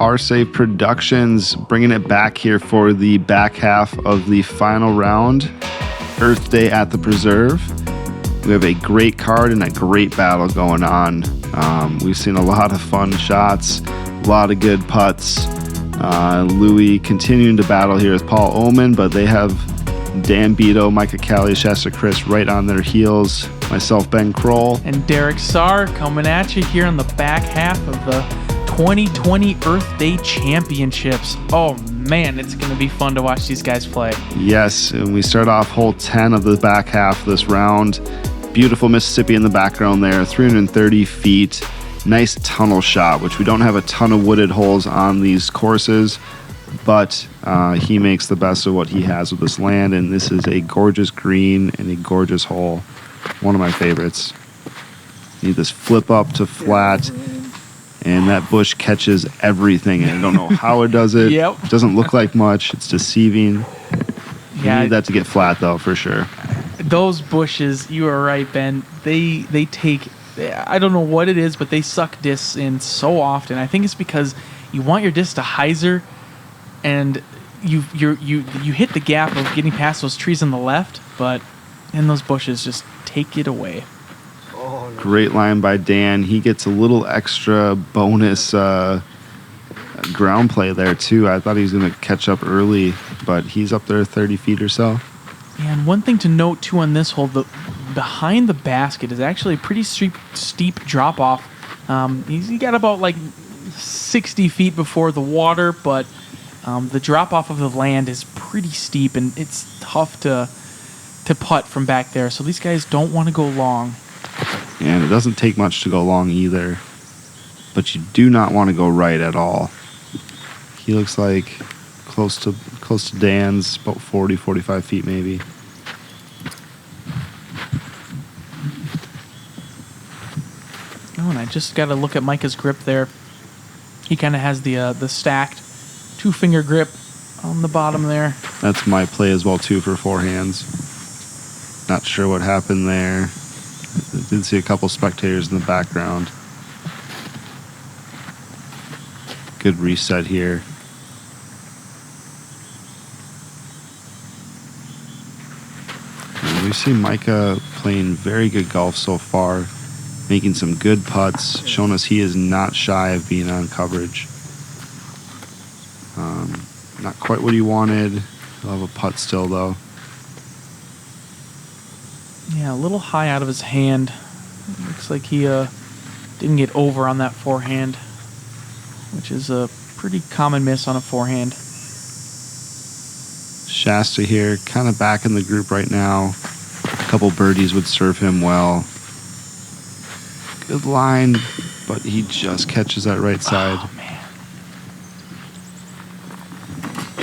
Par Save Productions bringing it back here for the back half of the final round, Earth Day at the Preserve. We have a great card and a great battle going on. We've seen a lot of fun shots, a lot of good putts. Louis continuing to battle here with Paul Oman, but they have Dan Beto, Micah, Callies, Shasta, Criss right on their heels. Myself, Ben Kroll. And Derek Sahr coming at you here on the back half of the 2020 Earth Day Championships. Oh man, it's going to be fun to watch these guys play. Yes, and we start off hole 10 of the back half of this round. Beautiful Mississippi in the background there, 330 feet. Nice tunnel shot, which we don't have a ton of wooded holes on these courses, but he makes the best of what he has with this land, and this is a gorgeous green and a gorgeous hole. One of my favorites. Need this flip up to flat, and that bush catches everything, and I don't know how it does it. Yep. It doesn't look like much. It's deceiving. Yeah. You need that to get flat, though, for sure. Those bushes, you are right, Ben. They take, I don't know what it is, but they suck discs in so often. I think it's because you want your disc to hyzer, and you hit the gap of getting past those trees on the left, but then those bushes just take it away. Oh, no. Great line by Dan. He gets a little extra bonus ground play there, too. I thought he was going to catch up early, but he's up there 30 feet or so. And one thing to note, too, on this hole, behind the basket is actually a pretty steep drop-off. He got about, 60 feet before the water, but the drop-off of the land is pretty steep, and it's tough to putt from back there. So these guys don't want to go long. And it doesn't take much to go long either, but you do not want to go right at all. He looks like close to Dan's, about 40, 45 feet maybe. Oh, and I just got to look at Micah's grip there. He kind of has the stacked two-finger grip on the bottom there. That's my play as well, too, for forehands. Not sure what happened there. I did see a couple spectators in the background. Good reset here. And we've seen Micah playing very good golf so far, making some good putts, showing us he is not shy of being on coverage. Not quite what he wanted. He'll have a putt still, though. Yeah, a little high out of his hand. Looks like he didn't get over on that forehand, which is a pretty common miss on a forehand. Shasta here, kind of back in the group right now. A couple birdies would serve him well. Good line, but he just catches that right side. Oh, man.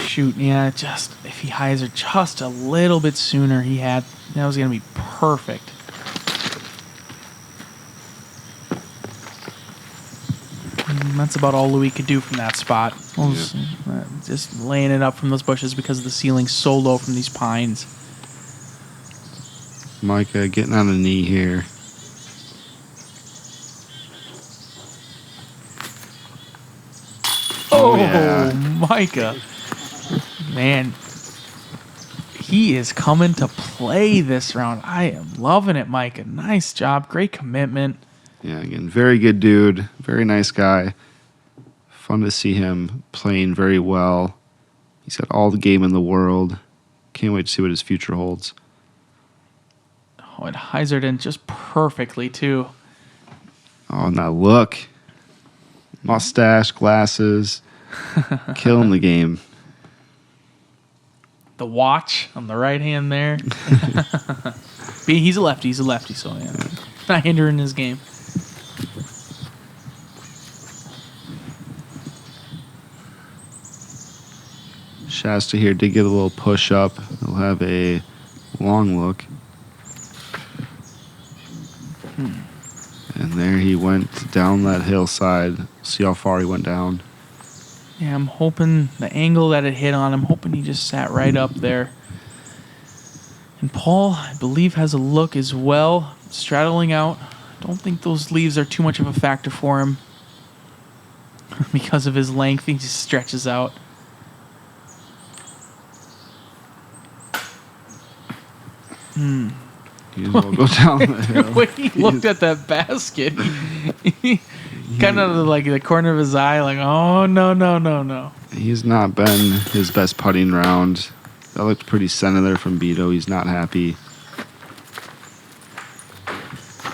Shoot, yeah, just if he hyzer just a little bit sooner, that was going to be perfect. And that's about all Louis could do from that spot. Just laying it up from those bushes because the ceiling's so low from these pines. Micah getting on a knee here. Oh, yeah. Micah. Man, he is coming to play this round. I am loving it, Micah. Nice job. Great commitment. Yeah, again, very good dude. Very nice guy. Fun to see him playing very well. He's got all the game in the world. Can't wait to see what his future holds. Oh, and hyzered in just perfectly, too. Oh, now look. Mustache, glasses. Killing the game. The watch on the right hand there. He's a lefty, so yeah. Not hindering his game. Shasta here did get a little push up. He'll have a long look. And there he went down that hillside. See how far he went down. Yeah, I'm hoping the angle that it hit on, I'm hoping he just sat right up there. And Paul, I believe, has a look as well, straddling out. Don't think those leaves are too much of a factor for him. because of his length. He just stretches out. He will go down the hill. When he looked at that basket, he kind of like the corner of his eye, like, oh, no. He's not been his best putting round. That looked pretty center there from Beto. He's not happy.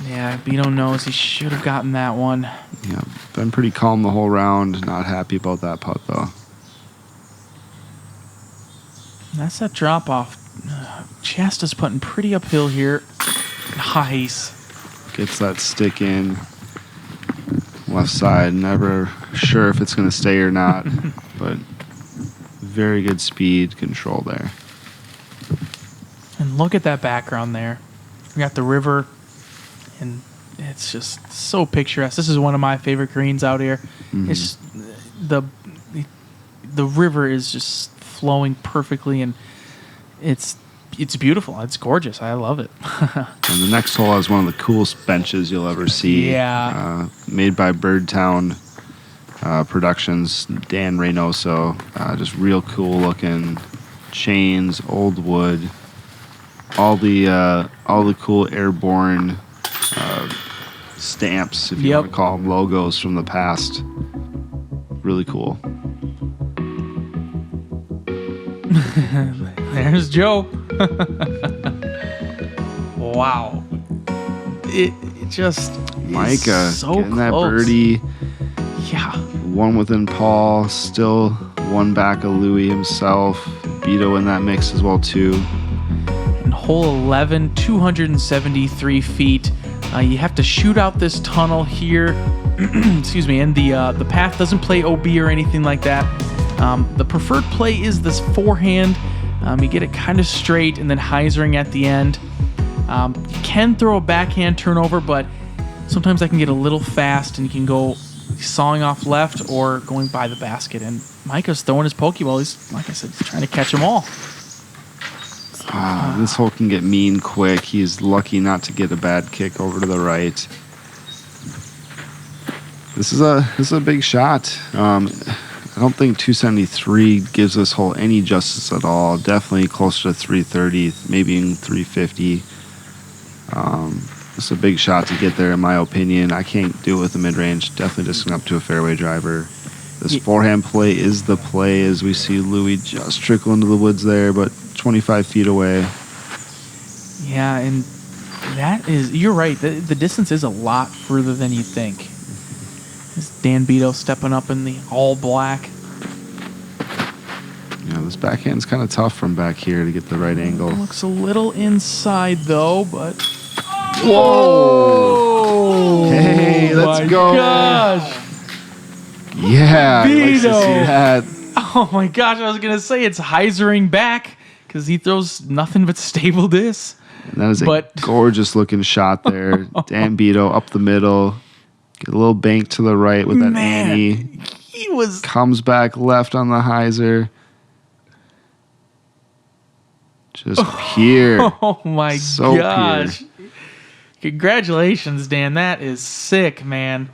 Yeah, Beto knows he should have gotten that one. Yeah, been pretty calm the whole round. Not happy about that putt, though. That's that drop off. Shasta's putting pretty uphill here. Nice. Gets that stick in. Left side. Never sure if it's going to stay or not. But very good speed control there. And look at that background there. We got the river. And it's just so picturesque. This is one of my favorite greens out here. Mm-hmm. It's just, the river is just flowing perfectly, and it's beautiful. It's gorgeous. I love it. And the next hole has one of the coolest benches you'll ever see. Yeah. Made by Birdtown Productions, Dan Reynoso. Just real cool looking chains, old wood, all the cool Airborn stamps, if you want to call them logos from the past. Really cool. There's Joe. Wow. It just Micah is so getting close. that birdie. Yeah. One within Paul, still one back of Louis himself. Beto in that mix as well too. And hole 11, 273 feet. You have to shoot out this tunnel here. Excuse me. And the path doesn't play OB or anything like that. The preferred play is this forehand. You get it kind of straight and then hyzering at the end. You can throw a backhand turnover, but sometimes I can get a little fast and you can go sawing off left or going by the basket. And Micah's throwing his Pokeball. He's, like I said, he's trying to catch them all. This hole can get mean quick. He's lucky not to get a bad kick over to the right. This is a big shot. I don't think 273 gives this hole any justice at all. Definitely closer to 330, maybe even 350. It's a big shot to get there, in my opinion. I can't do it with the mid-range. Definitely just going up to a fairway driver. This forehand play is the play, as we see Louis just trickle into the woods there, but 25 feet away. Yeah, and that is, you're right. The distance is a lot further than you think. This Dan Beto stepping up in the all black. Yeah, this backhand's kind of tough from back here to get the right angle. Looks a little inside though, but whoa! Hey, let's go! Gosh. Yeah, I'd like to see that. Oh my gosh, I was gonna say it's hyzering back because he throws nothing but stable disc. And that is a gorgeous looking shot there. Dan Beto up the middle. Get a little bank to the right with that Annie. He was comes back left on the hyzer. Just pure. Oh my so gosh. Pure. Congratulations, Dan. That is sick, man.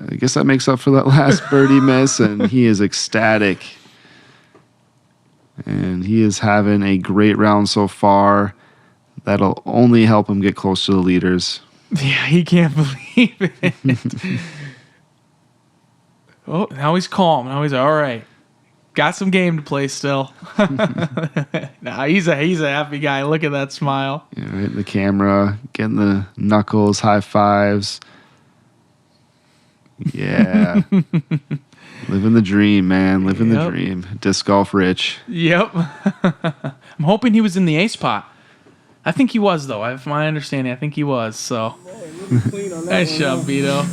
I guess that makes up for that last birdie miss, and he is ecstatic. And he is having a great round so far. That'll only help him get close to the leaders. Yeah, he can't believe it. Oh, now he's calm. Now he's all right. Got some game to play still. Nah, he's a happy guy. Look at that smile. Yeah, hitting the camera, getting the knuckles, high fives. Yeah. Living the dream, man. Living the dream. Disc golf rich. Yep. I'm hoping he was in the ace pot. I think he was, though. From my understanding, I think he was. So, nice job, Beto.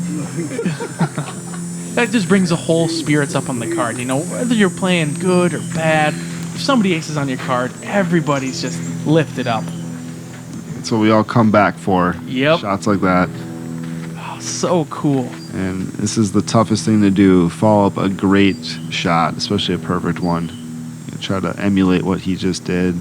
That just brings the whole spirits up on the card. You know, whether you're playing good or bad, if somebody aces on your card, everybody's just lifted up. That's what we all come back for. Yep. Shots like that. Oh, so cool. And this is the toughest thing to do. Follow up a great shot, especially a perfect one. You try to emulate what he just did.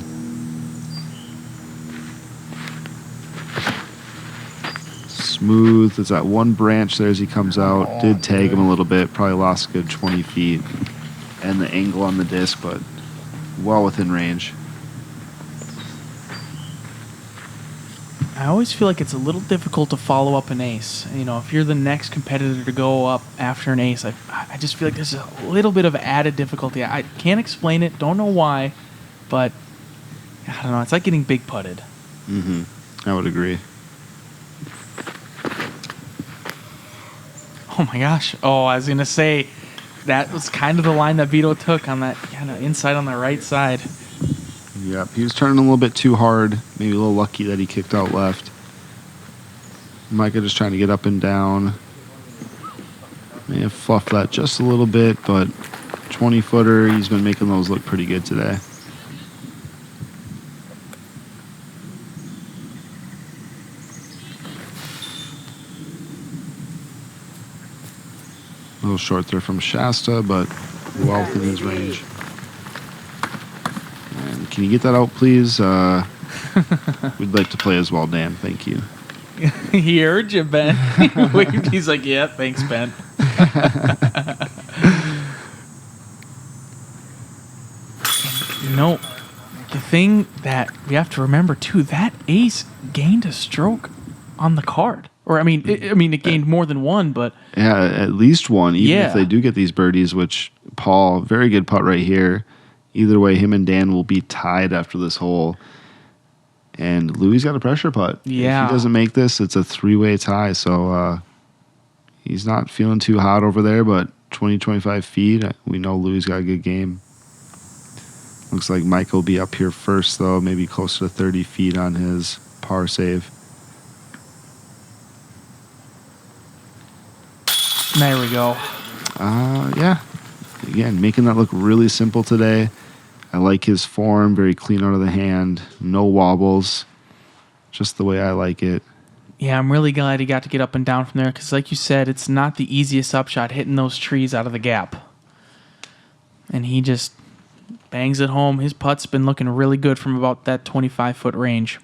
smooth. There's that one branch there as he comes out. Did tag him a little bit. Probably lost a good 20 feet. And the angle on the disc, but well within range. I always feel like it's a little difficult to follow up an ace. You know, if you're the next competitor to go up after an ace, I just feel like there's a little bit of added difficulty. I can't explain it, don't know why, but I don't know. It's like getting big putted. I would agree. Oh my gosh. Oh, I was going to say, that was kind of the line that Beto took on that kind of inside on the right side. Yep, he was turning a little bit too hard. Maybe a little lucky that he kicked out left. Micah just trying to get up and down. May have fluffed that just a little bit, but 20-footer, he's been making those look pretty good today. A little short there from Shasta, but well within his range. And can you get that out, please? We'd like to play as well, Dan. Thank you. He heard you, Ben. He's like, yeah, thanks, Ben. You know, the thing that we have to remember, too, that ace gained a stroke on the card. Or, it gained more than one, but... Yeah, at least one, even if they do get these birdies, which Paul, very good putt right here. Either way, him and Dan will be tied after this hole. And Louis got a pressure putt. Yeah. If he doesn't make this, it's a 3-way tie. So he's not feeling too hot over there, but 20, 25 feet, we know Louis got a good game. Looks like Micah will be up here first, though, maybe closer to 30 feet on his par save. There we go. Yeah. Again, making that look really simple today. I like his form, very clean out of the hand, no wobbles, just the way I like it. Yeah, I'm really glad he got to get up and down from there because, like you said, it's not the easiest upshot hitting those trees out of the gap. And he just bangs it home. His putt's been looking really good from about that 25-foot range.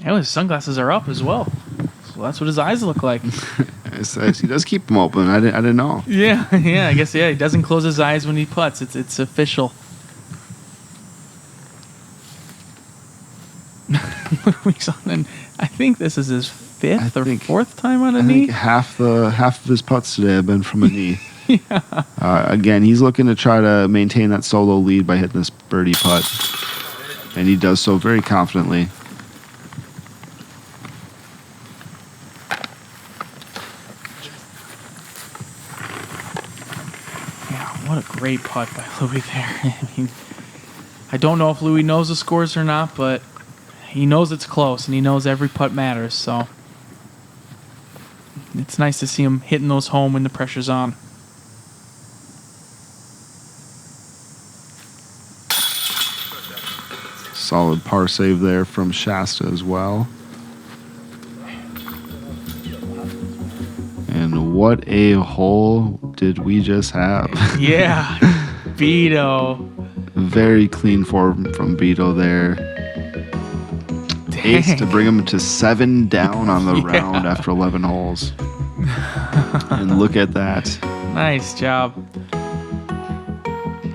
Oh, his sunglasses are up as well. So that's what his eyes look like. He does keep them open. I didn't know. Yeah, I guess, he doesn't close his eyes when he putts. It's official. And I think this is his fifth or fourth time on a knee. Half of his putts today have been from a knee. Again, he's looking to try to maintain that solo lead by hitting this birdie putt, and he does so very confidently. What a great putt by Louis there. I don't know if Louis knows the scores or not, but he knows it's close, and he knows every putt matters, so it's nice to see him hitting those home when the pressure's on. Solid par save there from Shasta as well. And what a hole did we just have? Yeah, Beto. Very clean form from Beto there. Dang. Ace to bring him to 7 down on the round after 11 holes. And look at that. Nice job.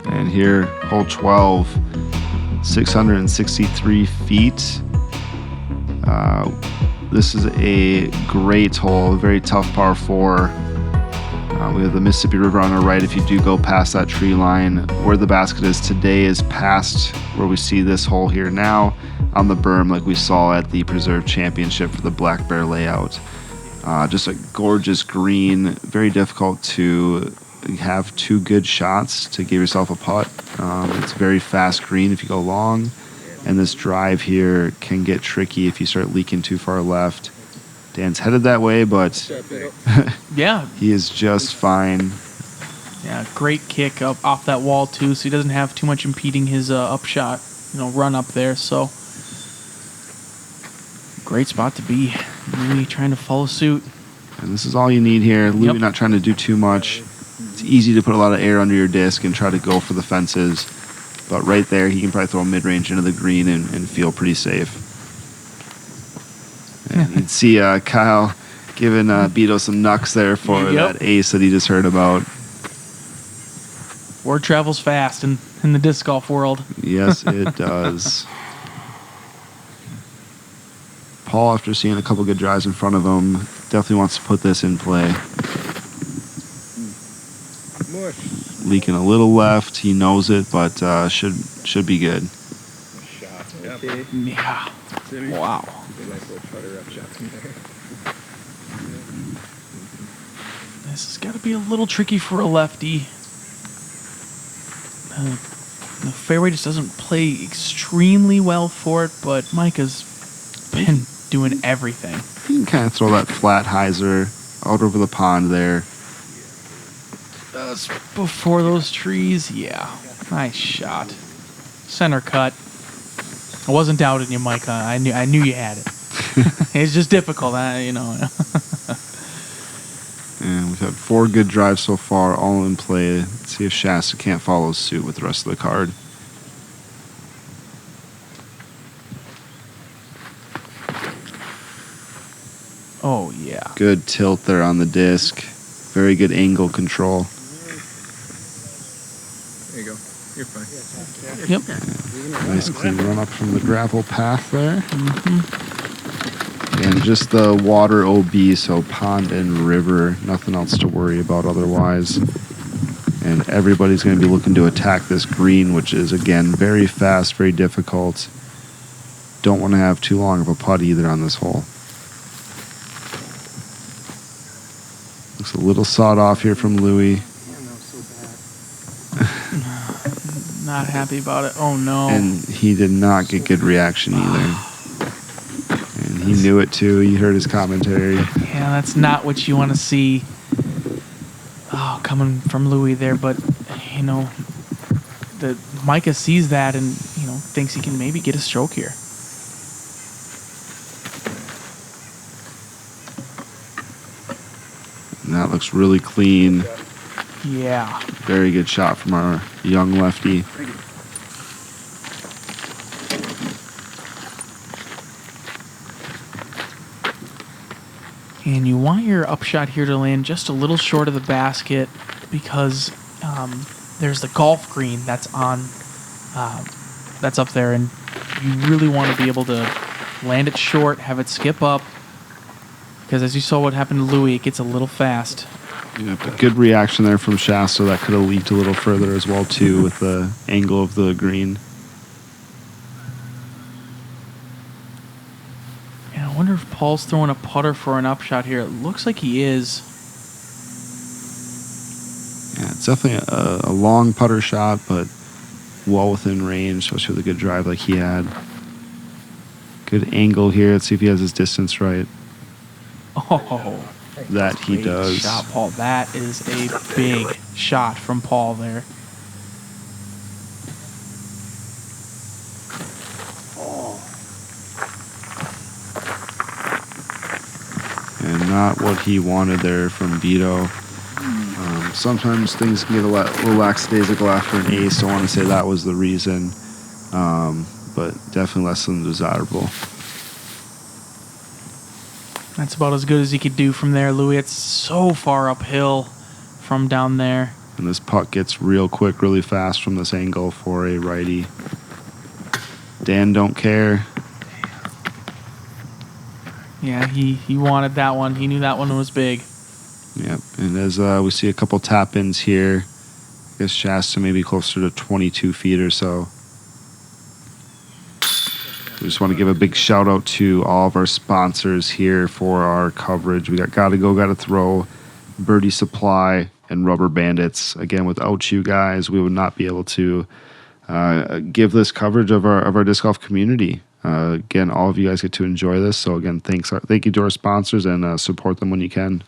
And here, hole 12, 663 feet. This is a great hole, a very tough par 4. We have the Mississippi River on our right. If you do go past that tree line, where the basket is today is past where we see this hole here now on the berm like we saw at the Preserve Championship for the Black Bear layout. Just a gorgeous green, very difficult to have 2 good shots to give yourself a putt. It's very fast green if you go long. And this drive here can get tricky if you start leaking too far left. Dan's headed that way, but Yeah. he is just fine. Yeah, great kick up off that wall, too, so he doesn't have too much impeding his upshot, run up there. So, great spot to be. Louis trying to follow suit. And this is all you need here. Louis not trying to do too much. It's easy to put a lot of air under your disc and try to go for the fences. But right there, he can probably throw a mid-range into the green and feel pretty safe. And he could see Kyle giving Beto some knucks there for that ace that he just heard about. Word travels fast in the disc golf world. Yes, it does. Paul, after seeing a couple good drives in front of him, definitely wants to put this in play. Leaking a little left. He knows it, but should be good. Yeah. Wow. This has got to be a little tricky for a lefty. The fairway just doesn't play extremely well for it, but Micah's been doing everything. You can kind of throw that flat hyzer out over the pond there. Just before those trees, yeah. Nice shot. Center cut. I wasn't doubting you, Micah. I knew you had it. It's just difficult, you know. And we've had 4 good drives so far, all in play. Let's see if Shasta can't follow suit with the rest of the card. Oh, yeah. Good tilt there on the disc. Very good angle control. There you go. You're fine. Yep. Nice clean run up from the gravel path there. Mm-hmm. And just the water OB, so pond and river. Nothing else to worry about otherwise. And everybody's going to be looking to attack this green, which is, again, very fast, very difficult. Don't want to have too long of a putt either on this hole. Looks a little sawed off here from Louie. Not happy about it. Oh, no. And he did not get good reaction either. And he knew it too. He heard his commentary. Yeah, that's not what you want to see. Oh, coming from Louie there, but you know, the Micah sees that and thinks he can maybe get a stroke here. And that looks really clean. Yeah. Very good shot from our young lefty. And you want your upshot here to land just a little short of the basket because there's the golf green that's up there, and you really want to be able to land it short, have it skip up, because as you saw what happened to Louie, it gets a little fast. Yeah, but good reaction there from Shasta. That could have leaked a little further as well too with the angle of the green. I wonder if Paul's throwing a putter for an upshot here. It looks like he is. Yeah, it's definitely a long putter shot, but well within range, especially with a good drive like he had. Good angle here. Let's see if he has his distance right. Oh, that he great does. Shot, Paul. That is a big shot from Paul there. And not what he wanted there from Beto. Sometimes things can get a little lackadaisical after an ace. Don't want to say that was the reason, but definitely less than desirable. That's about as good as he could do from there, Louie. It's so far uphill from down there. And this putt gets real quick, really fast from this angle for a righty. Dan don't care. Yeah, he wanted that one. He knew that one was big. Yep, and as we see a couple tap-ins here, I guess Shasta maybe closer to 22 feet or so. We just want to give a big shout-out to all of our sponsors here for our coverage. We got Gotta Go, Gotta Throw, Birdie Supply, and Rubber Bandits. Again, without you guys, we would not be able to give this coverage of our disc golf community. Again, all of you guys get to enjoy this. So again, thank you to our sponsors, and support them when you can.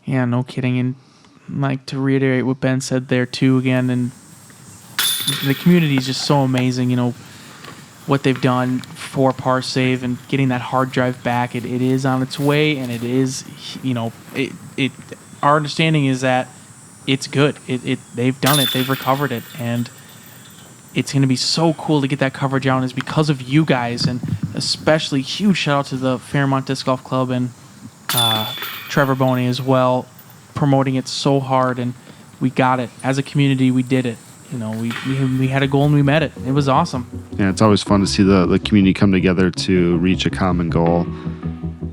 Yeah, no kidding. And like to reiterate what Ben said there too again, and the community is just so amazing. What they've done for par save and getting that hard drive back. It is on its way, and it is our understanding is that it's good. They've done it. They've recovered it, and it's going to be so cool to get that coverage out, and it's because of you guys, and especially huge shout out to the Fairmont Disc Golf Club and Trevor Boney as well, promoting it so hard, and we got it. As a community, we did it. You know, we had a goal and we met it. It was awesome. Yeah, it's always fun to see the community come together to reach a common goal.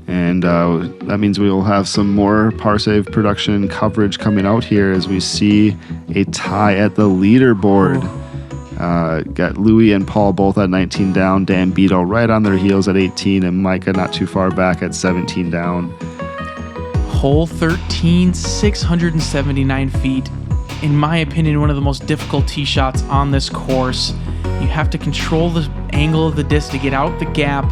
And that means we will have some more par save production coverage coming out here as we see a tie at the leaderboard. Got Louis and Paul both at 19 down. Dan Beto right on their heels at 18, and Micah not too far back at 17 down. Hole 13, 679 feet. In my opinion, one of the most difficult tee shots on this course. You have to control the angle of the disc to get out the gap,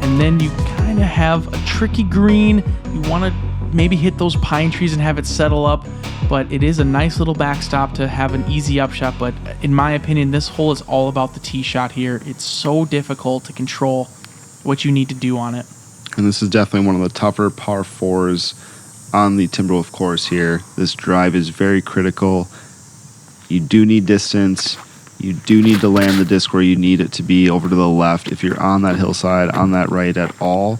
and then you kind of have a tricky green. You want to maybe hit those pine trees and have it settle up, but it is a nice little backstop to have an easy upshot. But in my opinion, this hole is all about the tee shot here. It's so difficult to control what you need to do on it. And this is definitely one of the tougher par fours on the Timberwolf course here. This drive is very critical. You do need distance. You do need to land the disc where you need it to be over to the left. If you're on that hillside, on that right at all,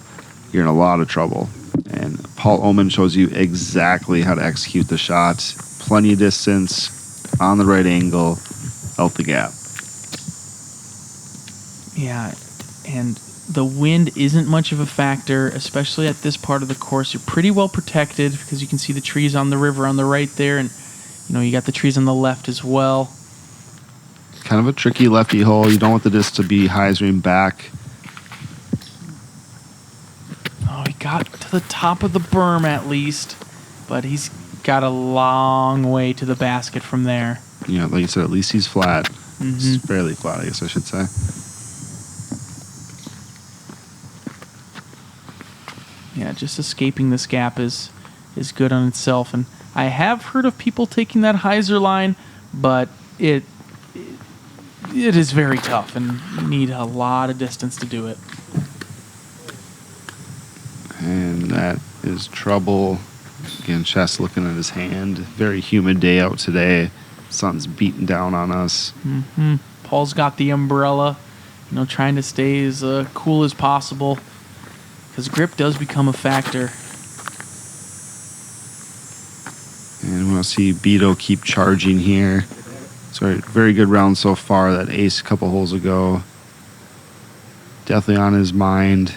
you're in a lot of trouble. And Paul Oman shows you exactly how to execute the shot. Plenty of distance, on the right angle, out the gap. Yeah, and the wind isn't much of a factor, especially at this part of the course. You're pretty well protected because you can see the trees on the river on the right there, and you know you got the trees on the left as well. Kind of a tricky lefty hole. You don't want the disc to be hyzering back. Oh, he got to the top of the berm at least, but he's got a long way to the basket from there. Yeah, like you said, at least he's flat. Mm-hmm. It's fairly flat, I guess I should say. Yeah, just escaping this gap is good on itself. And I have heard of people taking that hyzer line, but it is very tough, and you need a lot of distance to do it. And that is trouble. Again, Shasta looking at his hand. Very humid day out today. Sun's beating down on us. Mm-hmm. Paul's got the umbrella, trying to stay as cool as possible, because grip does become a factor. And we'll see Beto keep charging here. So very good round so far. That ace a couple holes ago. Definitely on his mind.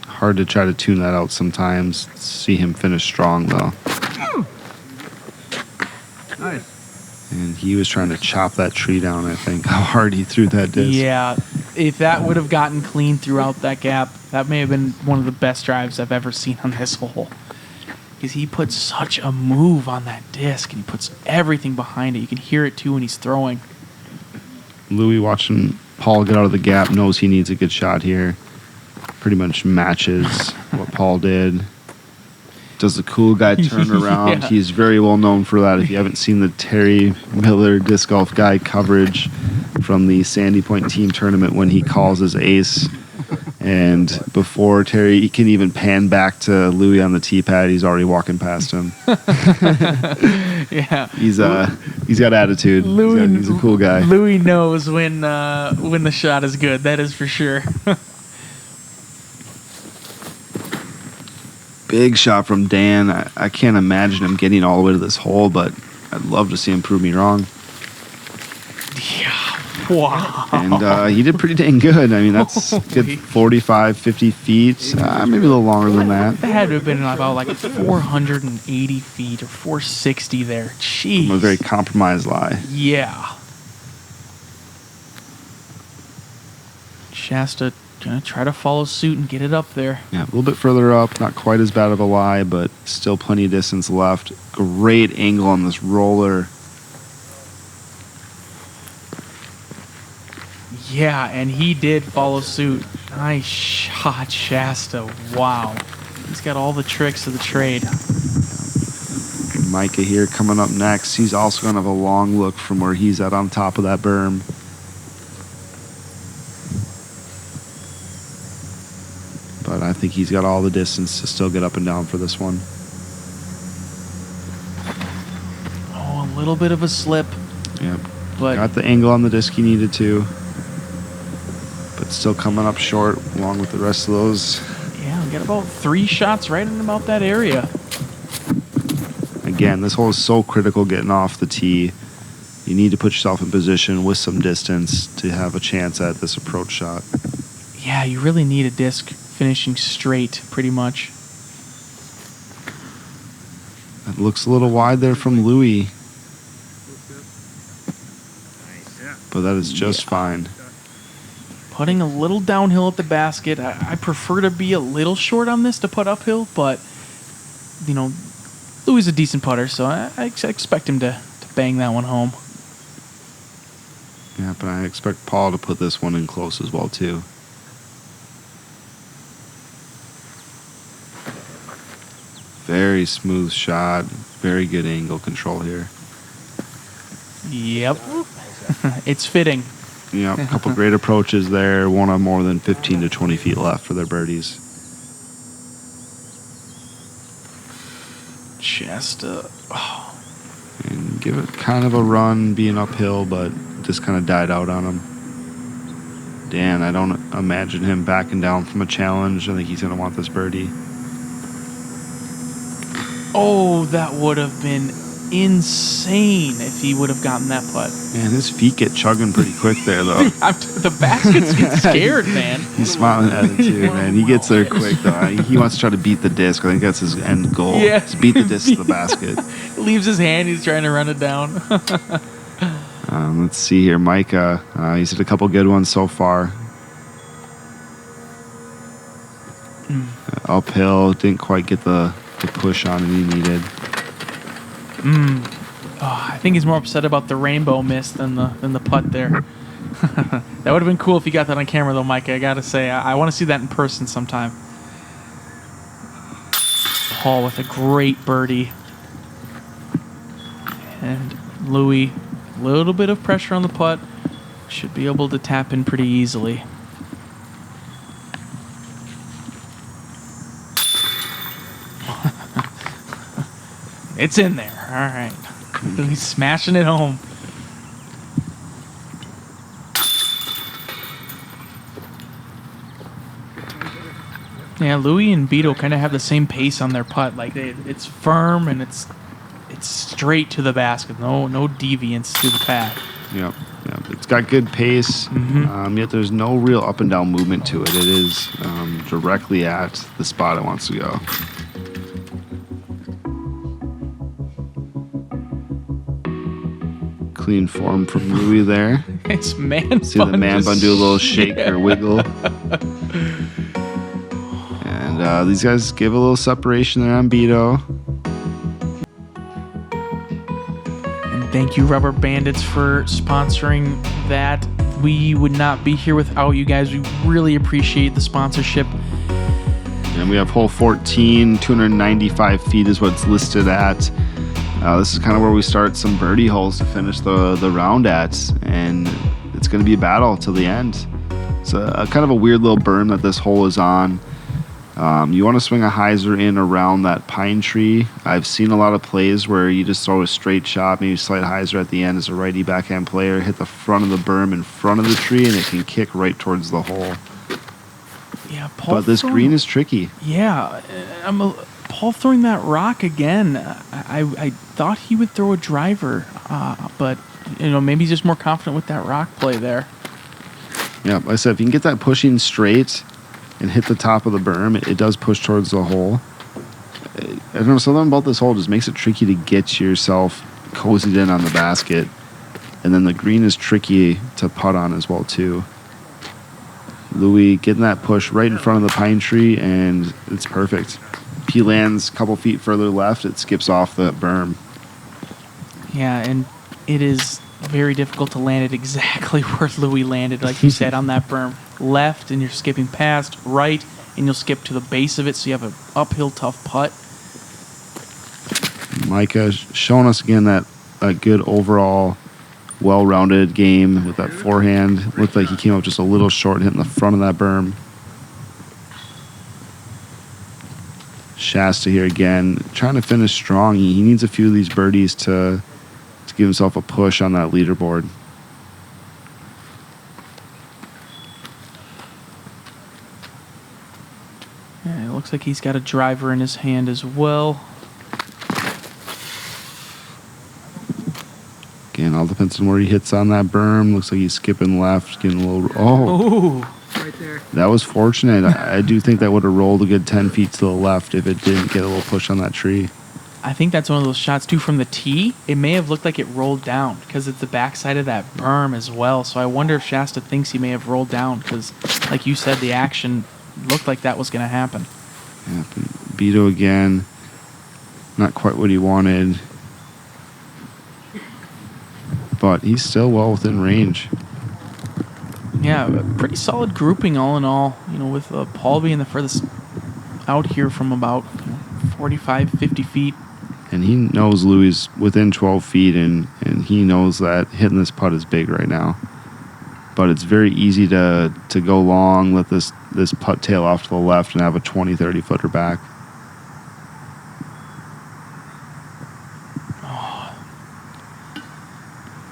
Hard to try to tune that out sometimes. See him finish strong though. Nice. And he was trying to chop that tree down, I think. How hard he threw that disc. Yeah, if that would have gotten clean throughout that gap, that may have been one of the best drives I've ever seen on this hole. Because he puts such a move on that disc, and he puts everything behind it. You can hear it too when he's throwing. Louis, watching Paul get out of the gap, knows he needs a good shot here. Pretty much matches what Paul did. Does the cool guy turn around? Yeah. He's very well known for that. If you haven't seen the Terry Miller Disc Golf Guy coverage from the Sandy Point team tournament when he calls his ace, and before Terry can even pan back to Louis on the tee pad, he's already walking past him. Yeah, he's got attitude. He's a cool guy. Louis knows when the shot is good. That is for sure. Big shot from Dan. I can't imagine him getting all the way to this hole, but I'd love to see him prove me wrong. Yeah. Wow. And he did pretty dang good. I mean, that's good 45, 50 feet. Maybe a little longer than that. That had to have been about like 480 feet or 460 there. Jeez. From a very compromised lie. Yeah. Shasta gonna try to follow suit and get it up there. Yeah, a little bit further up. Not quite as bad of a lie, but still plenty of distance left. Great angle on this roller. Yeah, and he did follow suit. Nice shot, Shasta. Wow. He's got all the tricks of the trade. Micah here coming up next. He's also going to have a long look from where he's at on top of that berm. But I think he's got all the distance to still get up and down for this one. Oh, a little bit of a slip. Yep. but got the angle on the disc he needed to, but still coming up short along with the rest of those. yeah, we got about 3 shots right in about that area. Again, this hole is so critical getting off the tee. You need to put yourself in position with some distance to have a chance at this approach shot. Yeah, you really need a disc finishing straight, pretty much. It looks a little wide there from Louis, but that is just fine. Putting a little downhill at the basket. I prefer to be a little short on this to put uphill, but, you know, Louis is a decent putter, so I expect him to bang that one home. Yeah, but I expect Paul to put this one in close as well, too. Very smooth shot. Very good angle control here. Yep. It's fitting. Yeah, a couple great approaches there. One on more than 15 to 20 feet left for their birdies. Shasta. Oh. And give it kind of a run being uphill, but just kind of died out on him. Dan, I don't imagine him backing down from a challenge. I think he's going to want this birdie. Oh, that would have been insane if he would have gotten that putt. Man, his feet get chugging pretty quick there, though. The baskets get scared, man. He's smiling at it, too, man. He gets there quick, though. He wants to try to beat the disc. I think that's his end goal. Yeah. Just beat the disc to the basket. Leaves his hand. He's trying to run it down. Let's see here. Micah, he's hit a couple good ones so far. Uphill, didn't quite get the push on it he needed. Oh, I think he's more upset about the rainbow miss than the putt there. That would have been cool if you got that on camera, though, Micah. I gotta say, I want to see that in person sometime. Paul with a great birdie, and Louis, a little bit of pressure on the putt, should be able to tap in pretty easily. It's in there. All right. He's smashing it home. Yeah, Louis and Beto kind of have the same pace on their putt. Like it's firm and it's straight to the basket. No deviance through the path. Yep. It's got good pace, yet there's no real up and down movement to it. It is directly at the spot it wants to go. Clean form from Louis there. It's man See the man bun do a little shake or wiggle. And these guys give a little separation there on Beto. And thank you, Rubber Bandits, for sponsoring that. We would not be here without you guys. We really appreciate the sponsorship. And we have hole 14, 295 feet is what it's listed at. This is kind of where we start some birdie holes to finish the round at, and it's going to be a battle till the end. It's a kind of a weird little berm that this hole is on. You want to swing a hyzer in around that pine tree. I've seen a lot of plays where you just throw a straight shot, maybe slight hyzer at the end as a righty backhand player, hit the front of the berm in front of the tree, and it can kick right towards the hole. Yeah, Paul. But this green is tricky. Yeah, Paul throwing that rock again. I thought he would throw a driver, but maybe he's just more confident with that rock play there. Yeah, like I said, if you can get that pushing straight and hit the top of the berm, it does push towards the hole. I don't know, something about this hole just makes it tricky to get yourself cozied in on the basket. And then the green is tricky to putt on as well, too. Louis getting that push right in front of the pine tree, and it's perfect. If he lands a couple feet further left, it skips off the berm. Yeah, and it is very difficult to land it exactly where Louis landed, like you said, on that berm. Left, and you're skipping past. Right, and you'll skip to the base of it, so you have an uphill tough putt. Micah showing us again that a good overall well-rounded game with that forehand. Looked like he came up just a little short hitting the front of that berm. Shasta here again, trying to finish strong. He needs a few of these birdies to give himself a push on that leaderboard. Looks like he's got a driver in his hand as well. Again, all depends on where he hits on that berm. Looks like he's skipping left, getting a little... Oh! Ooh. Right there. That was fortunate. I do think that would have rolled a good 10 feet to the left if it didn't get a little push on that tree. I think that's one of those shots, too, from the tee. It may have looked like it rolled down because it's the backside of that berm as well. So I wonder if Shasta thinks he may have rolled down because, like you said, the action looked like that was going to happen. Yeah, Beto again. Not quite what he wanted. But he's still well within range. Yeah, a pretty solid grouping all in all, with Paul being the furthest out here from about 45, 50 feet. And he knows Louis is within 12 feet, and he knows that hitting this putt is big right now. But it's very easy to go long, let this putt tail off to the left, and have a 20, 30 footer back. Oh.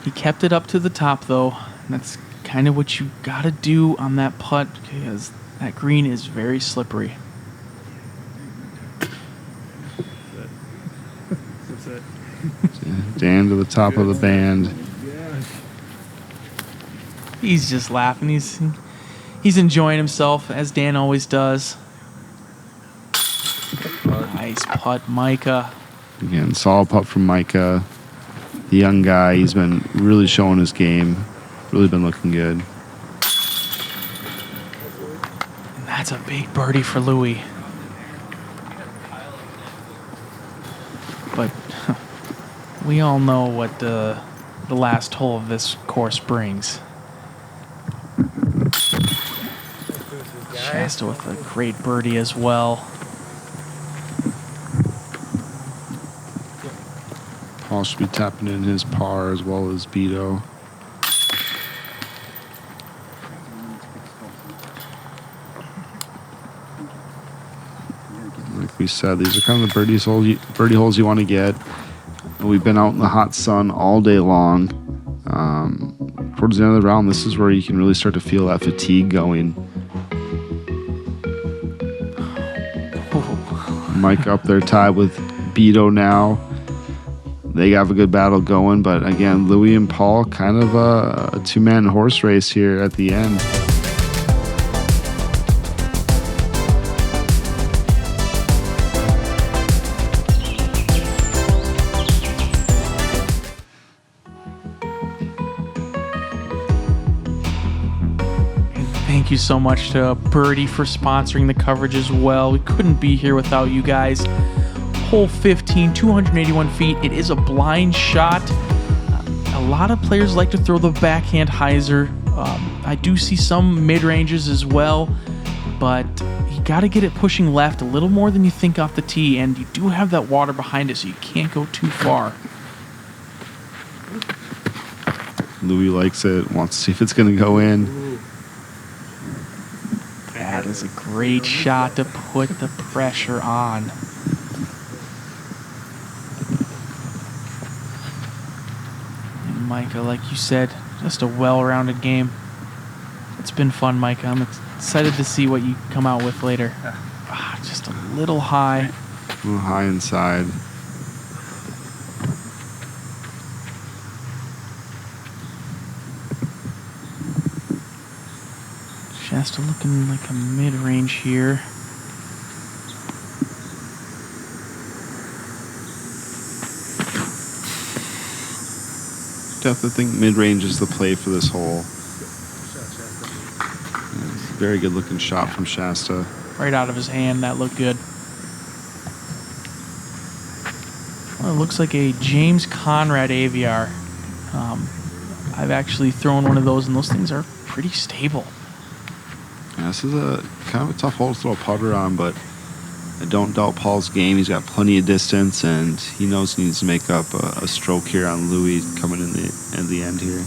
He kept it up to the top, though. And that's kind of what you got to do on that putt because that green is very slippery. Dan to the top of the band. He's just laughing. He's enjoying himself, as Dan always does. Nice putt, Micah. Again, solid putt from Micah. The young guy, he's been really showing his game. Really been looking good. And that's a big birdie for Louis. But we all know what the last hole of this course brings. Shasta with a great birdie as well. Paul should be tapping in his par as well as Beto. Like we said, these are kind of the birdie holes you want to get. We've been out in the hot sun all day long. Towards the end of the round, this is where you can really start to feel that fatigue going. Mike up there tied with Beto now. They have a good battle going, but again, Louis and Paul kind of a two-man horse race here at the end. Thank you so much to Birdie for sponsoring the coverage as well. We couldn't be here without you guys. Hole 15, 281 feet. It is a blind shot. A lot of players like to throw the backhand hyzer. I do see some mid-ranges as well, but you got to get it pushing left a little more than you think off the tee, and you do have that water behind it, so you can't go too far. Louis likes it, wants to see if it's going to go in. That is a great shot to put the pressure on. And Micah, like you said, just a well-rounded game. It's been fun, Micah. I'm excited to see what you come out with later. Just a little high. A little high inside. Shasta looking like a mid-range here. Definitely think mid-range is the play for this hole. Very good looking shot from Shasta. Right out of his hand, that looked good. Well, it looks like a James Conrad AVR. I've actually thrown one of those, and those things are pretty stable. Yeah, this is a kind of a tough hole to throw a putter on, but I don't doubt Paul's game. He's got plenty of distance, and he knows he needs to make up a stroke here on Louis coming in the end here.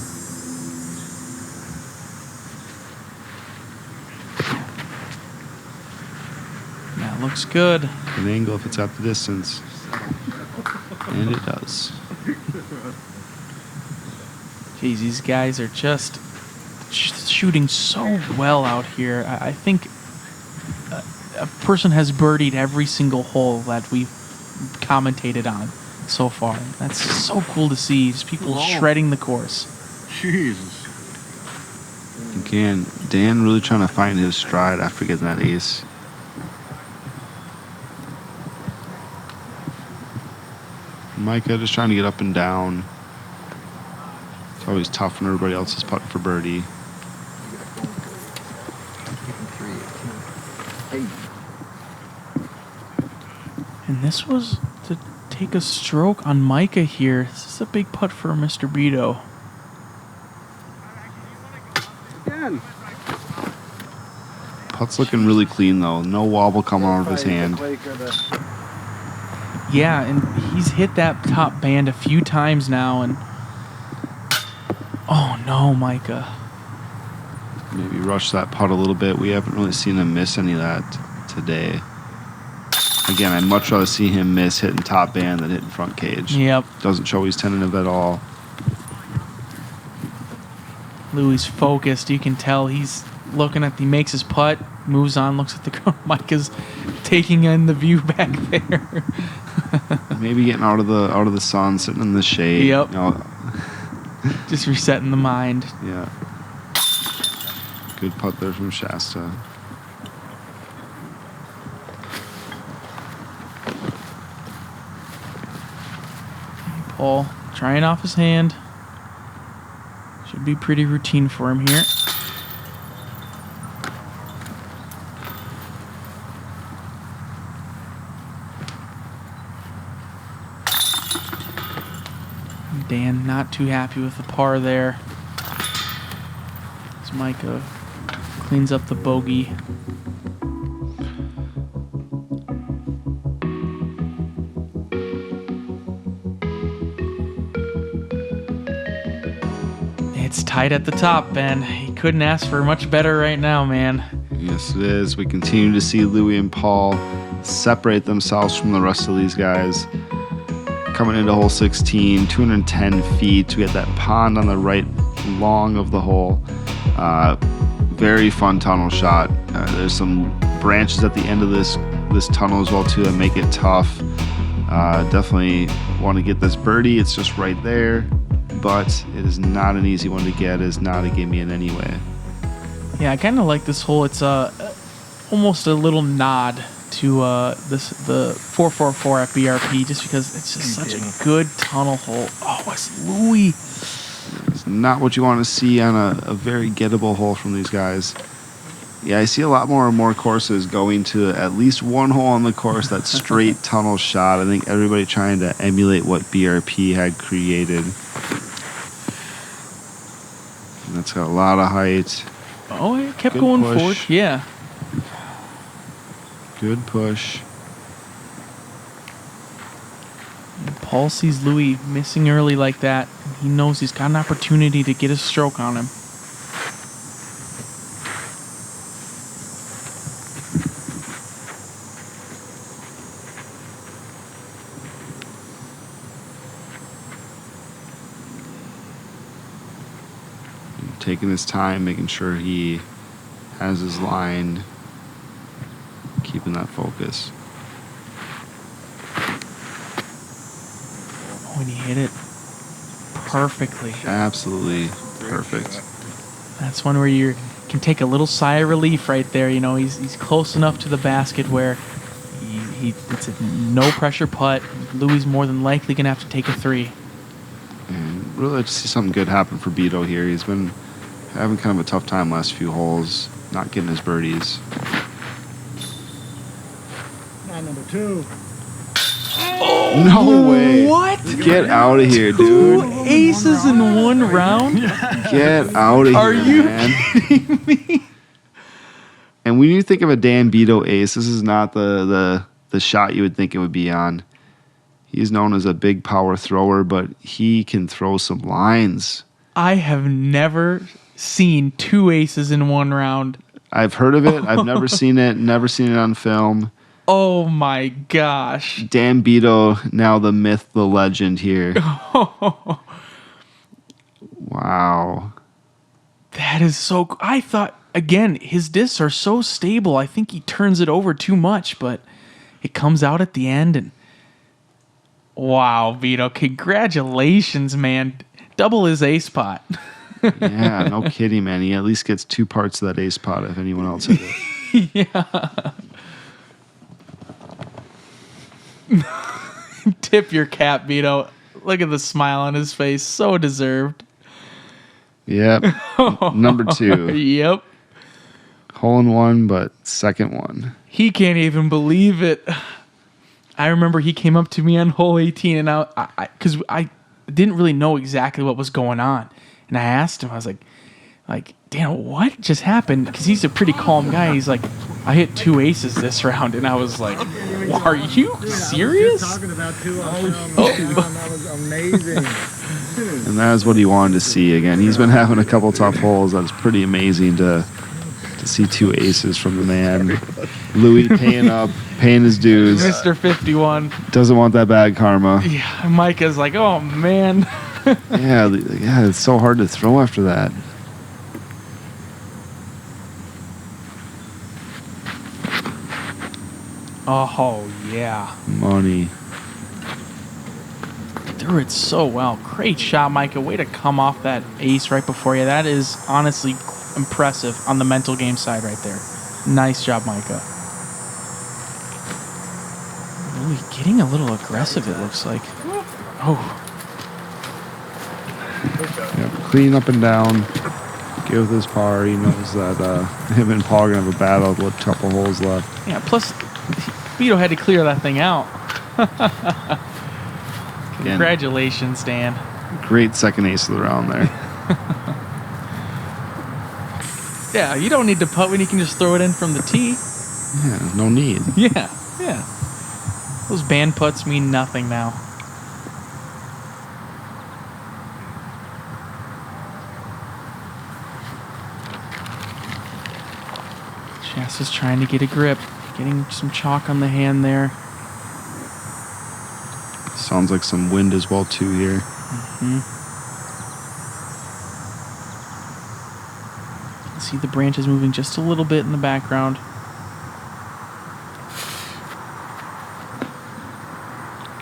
That looks good. An angle if it's at the distance. And it does. Geez, these guys are just shooting so well out here. I think a person has birdied every single hole that we've commentated on so far. That's so cool to see. Just people shredding the course. Jesus. Again, Dan really trying to find his stride after getting that ace. Micah just trying to get up and down. It's always tough when everybody else is putting for birdie. And this was to take a stroke on Micah here. This is a big putt for Mr. Beto. Again. Putt's looking really clean though. No wobble coming out of his hand. Yeah, and he's hit that top band a few times now, and oh no, Micah. Maybe rush that putt a little bit. We haven't really seen him miss any of that today. Again, I'd much rather see him miss hitting top band than hitting front cage. Yep. Doesn't show he's tentative at all. Louis focused. You can tell he's looking at. He makes his putt, moves on, looks at the ground. Micah's taking in the view back there. Maybe getting out of the sun, sitting in the shade. Yep. You know. Just resetting the mind. Yeah. Good putt there from Shasta. Paul trying off his hand. Should be pretty routine for him here. Dan not too happy with the par there. As Micah cleans up the bogey. It's tight at the top, Ben. He couldn't ask for much better right now, man. Yes, it is. We continue to see Louis and Paul separate themselves from the rest of these guys. Coming into hole 16, 210 feet. We get that pond on the right long of the hole. Very fun tunnel shot. There's some branches at the end of this tunnel as well too that make it tough. Definitely want to get this birdie. It's just right there, but it is not an easy one to get. It is not a gimme in any way. Yeah, I kind of like this hole. It's almost a little nod to the 444 at BRP, just because it's just such a good tunnel hole. Oh, it's Louis. It's not what you want to see on a very gettable hole from these guys. Yeah, I see a lot more and more courses going to at least one hole on the course that's straight tunnel shot. I think everybody trying to emulate what BRP had created. And that's got a lot of height. Oh, it kept Good going push. forward. Yeah. Good push. And Paul sees Louis missing early like that. He knows he's got an opportunity to get a stroke on him. Taking his time, making sure he has his line, keeping that focus. Oh, and he hit it perfectly. Absolutely perfect. That's one where you can take a little sigh of relief right there. You know, he's close enough to the basket where it's a no pressure putt. Louis more than likely gonna have to take a three. And really like to see something good happen for Beto here. He's been having kind of a tough time last few holes, not getting his birdies. Number 2. No way. What? Get out of here, Two dude. aces in one round? Get out of Are here, you man. kidding me? And when you think of a Dan Beto ace, this is not the shot you would think it would be on. He's known as a big power thrower, but he can throw some lines. I have never seen 2 aces in one round. I've heard of it. I've never seen it. Never seen it on film. Oh my gosh. Dan Beto, now the myth, the legend here. Wow. That is so I thought again, his discs are so stable. I think he turns it over too much, but it comes out at the end. And wow, Beto, congratulations, man. Double his ace pot. Yeah, no kidding, man. He at least gets 2 parts of that ace pot if anyone else hit it. Yeah. Tip your cap, Beto. Look at the smile on his face. So deserved. Yep. Number 2. Yep. Hole in one, but second one. He can't even believe it. I remember he came up to me on hole 18, and because I didn't really know exactly what was going on, and I asked him. I was like, Dan, what just happened? Because he's a pretty calm guy. He's like, I hit 2 aces this round, and I was like, are you serious? Talking about 2 that was amazing. And that is what he wanted to see again. He's been having a couple tough holes. That's pretty amazing to see 2 aces from the man. Louis paying his dues. Mr. 51. Doesn't want that bad karma. Yeah, Micah's like, oh, man. Yeah, it's so hard to throw after that. Oh, yeah. Money. Threw it so well. Great shot, Micah. Way to come off that ace right before you. That is honestly impressive on the mental game side right there. Nice job, Micah. Really getting a little aggressive, it looks like. Oh. Yep, clean up and down. Give his par. He knows that him and Paul are going to have a battle with a couple holes left. Yeah, plus, Beto had to clear that thing out. Congratulations, Dan. Great second ace of the round there. Yeah, you don't need to putt when you can just throw it in from the tee. Yeah, no need. Yeah. Those band putts mean nothing now. Shasta's trying to get a grip. Getting some chalk on the hand there. Sounds like some wind as well, too, here. Mm-hmm. See the branches moving just a little bit in the background.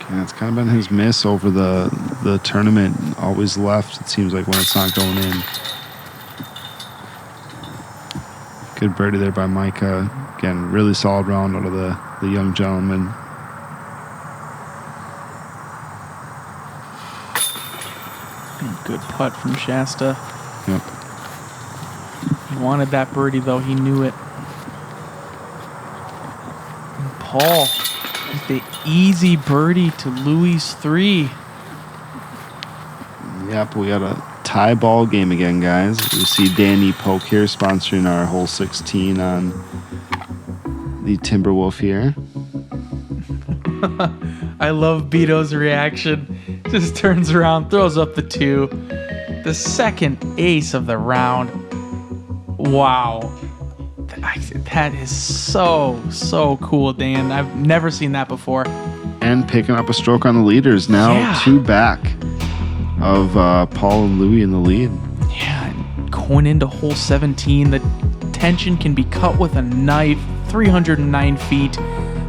Okay, it's kind of been his miss over the tournament. Always left, it seems like, when it's not going in. Good birdie there by Micah. Again, really solid round out of the young gentleman. Good putt from Shasta. Yep. He wanted that birdie, though. He knew it. And Paul with the easy birdie to Louis' 3. Yep, we got a tie ball game again, guys. We see Danny Polk here sponsoring our hole 16 on the Timberwolf here. I love Beto's reaction. Just turns around, throws up the 2. The second ace of the round. Wow. That is so cool, Dan. I've never seen that before. And picking up a stroke on the leaders now. Yeah. 2 back of Paul and Louis in the lead. Yeah, going into hole 17, the tension can be cut with a knife. 309 feet.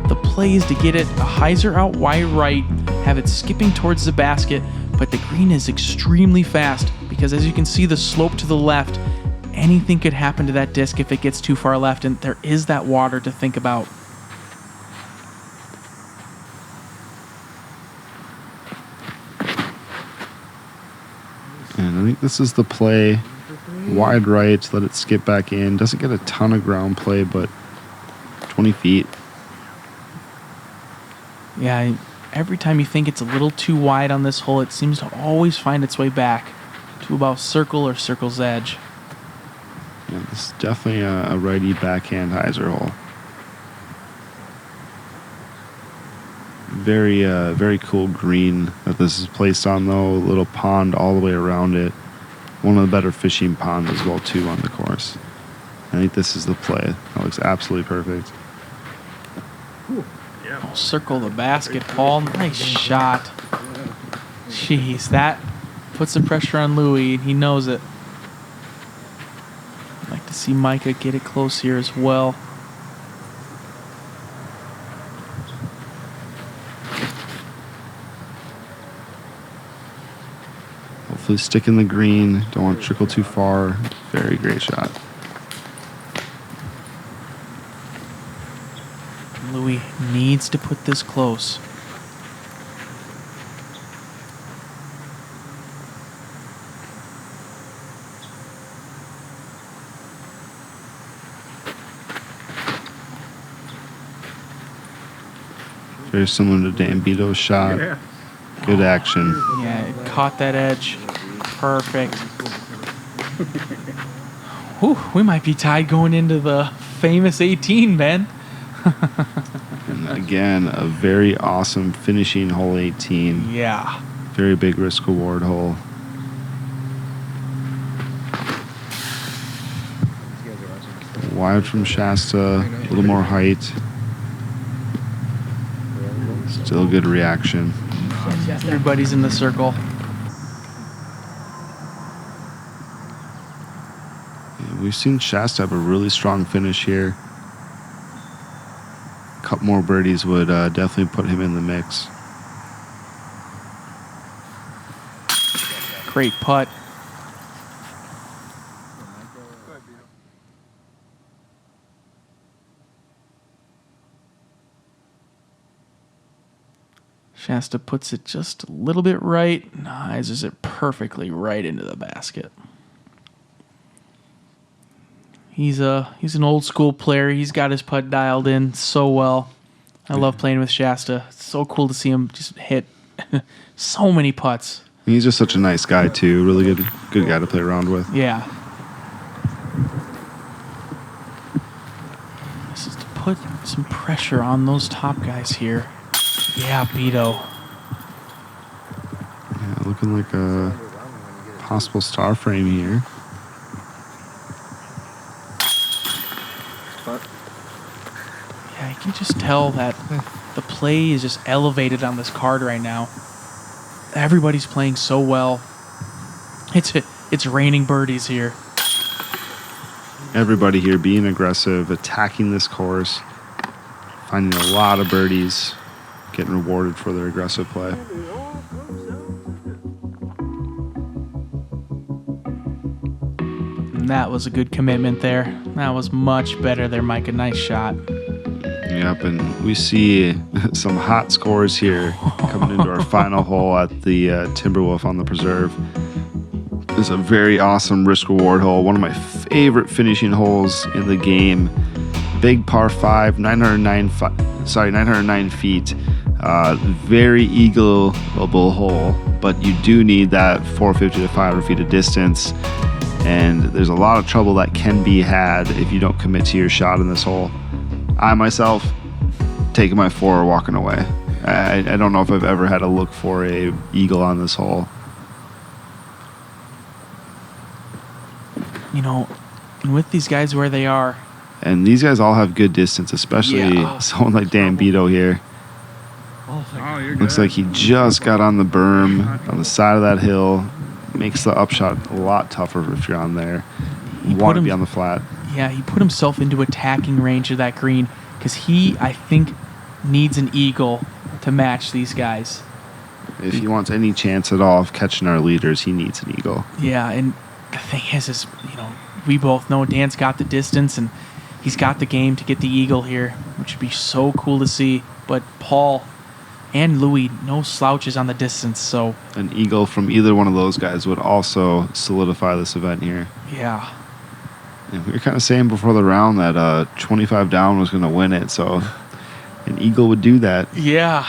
The play is to get it a hyzer out wide right, have it skipping towards the basket, but the green is extremely fast because, as you can see, the slope to the left, anything could happen to that disc if it gets too far left, and there is that water to think about. And I think this is the play. Wide right, let it skip back in. Doesn't get a ton of ground play, but 20 feet. Yeah, every time you think it's a little too wide on this hole, it seems to always find its way back to about circle or circle's edge. Yeah, this is definitely a righty backhand hyzer hole. Very cool green that this is placed on, though. A little pond all the way around it. One of the better fishing ponds as well, too, on the course. I think this is the play. That looks absolutely perfect. Oh, circle the basket, Paul. Nice shot. Jeez, that puts the pressure on Louis. He knows it. I'd like to see Micah get it close here as well. Hopefully stick in the green. Don't want to trickle too far. Very great shot. Louis needs to put this close. Very similar to Dan Beto's shot. Yeah. Good action. Yeah, it caught that edge. Perfect. Whew, we might be tied going into the famous 18, Ben. And again, a very awesome finishing hole 18. Yeah. Very big risk reward hole. Wide from Shasta, a little more height. Still good reaction. Everybody's in the circle. Yeah, we've seen Shasta have a really strong finish here. A couple more birdies would definitely put him in the mix. Great putt. Shasta puts it just a little bit right. Noises it perfectly right into the basket. He's an old school player. He's got his putt dialed in so well. I love playing with Shasta. It's so cool to see him just hit so many putts. He's just such a nice guy too. Really good guy to play around with. Yeah. This is to put some pressure on those top guys here. Yeah, Beto. Yeah, looking like a possible star frame here. Yeah, you can just tell that the play is just elevated on this card right now. Everybody's playing so well. It's raining birdies here. Everybody here being aggressive, attacking this course, finding a lot of birdies, getting rewarded for their aggressive play. And that was a good commitment there. That was much better there, Micah. Nice shot. Yep, and we see some hot scores here coming into our final hole at the Timberwolf on the Preserve. It's a very awesome risk-reward hole, one of my favorite finishing holes in the game. Big par 5, 909 feet. Very eagleable hole, but you do need that 450 to 500 feet of distance, and there's a lot of trouble that can be had if you don't commit to your shot in this hole. I myself taking my 4 walking away. I don't know if I've ever had to look for a eagle on this hole. You know, and with these guys where they are. And these guys all have good distance, especially someone like Dan Beto here. Oh, you're Looks good. like he just got on the berm on the side of that hill. Makes the upshot a lot tougher if you're on there. You want to be on the flat. Yeah, he put himself into attacking range of that green because he, I think, needs an eagle to match these guys. If he wants any chance at all of catching our leaders, he needs an eagle. Yeah, and the thing is, you know, we both know Dan's got the distance and he's got the game to get the eagle here, which would be so cool to see. But Paul and Louis, no slouches on the distance, so... An eagle from either one of those guys would also solidify this event here. Yeah. And we were kind of saying before the round that 25 down was going to win it, so an eagle would do that. Yeah.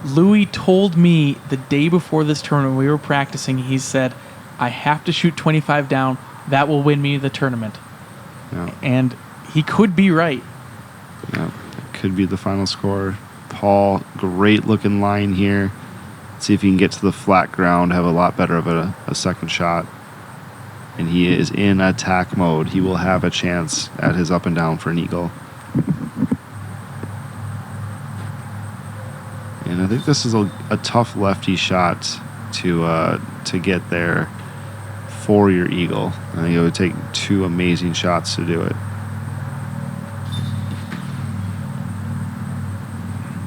Louis told me the day before this tournament, we were practicing, he said, I have to shoot 25 down. That will win me the tournament. Yeah. And he could be right. Yeah, it could be the final score. Paul, great looking line here. See if he can get to the flat ground, have a lot better of a second shot. And he is in attack mode. He will have a chance at his up and down for an eagle. And I think this is a tough lefty shot to get there. for your eagle. I think it would take 2 amazing shots to do it.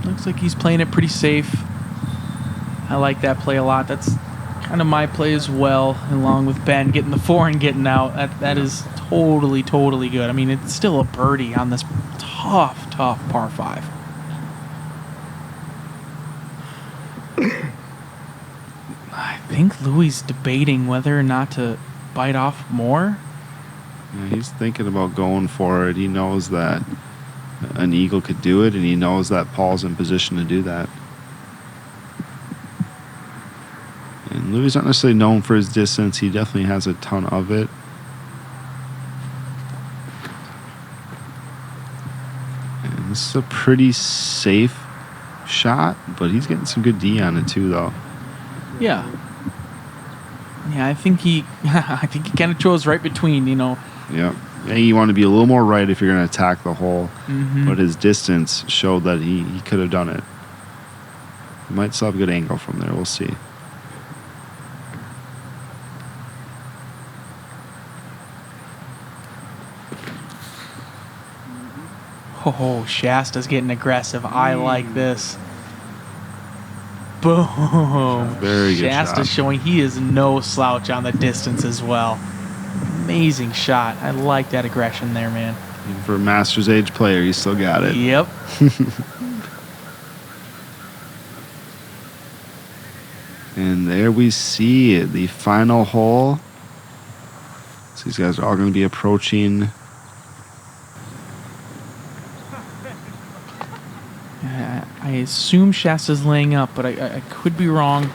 Looks like he's playing it pretty safe. I like that play a lot. That's kind of my play as well, along with Ben getting the 4 and getting out. That is totally good. I mean, it's still a birdie on this tough par 5. I think Louis debating whether or not to bite off more. Yeah, he's thinking about going for it. He knows that an eagle could do it, and he knows that Paul's in position to do that. And Louis is not necessarily known for his distance. He definitely has a ton of it. And this is a pretty safe shot, but he's getting some good D on it too, though. Yeah, I think he kind of chose right between, Yeah. You want to be a little more right if you're going to attack the hole, but his distance showed that he could have done it. He might still have a good angle from there. We'll see. Oh, Shasta's getting aggressive. I like this. Boom. Very good Shasta's shot. showing he is no slouch on the distance as well. Amazing shot. I like that aggression there, man. Even for a Masters age player, you still got it. Yep. And there we see it, the final hole. So these guys are all going to be approaching. I assume Shasta's laying up, but I could be wrong.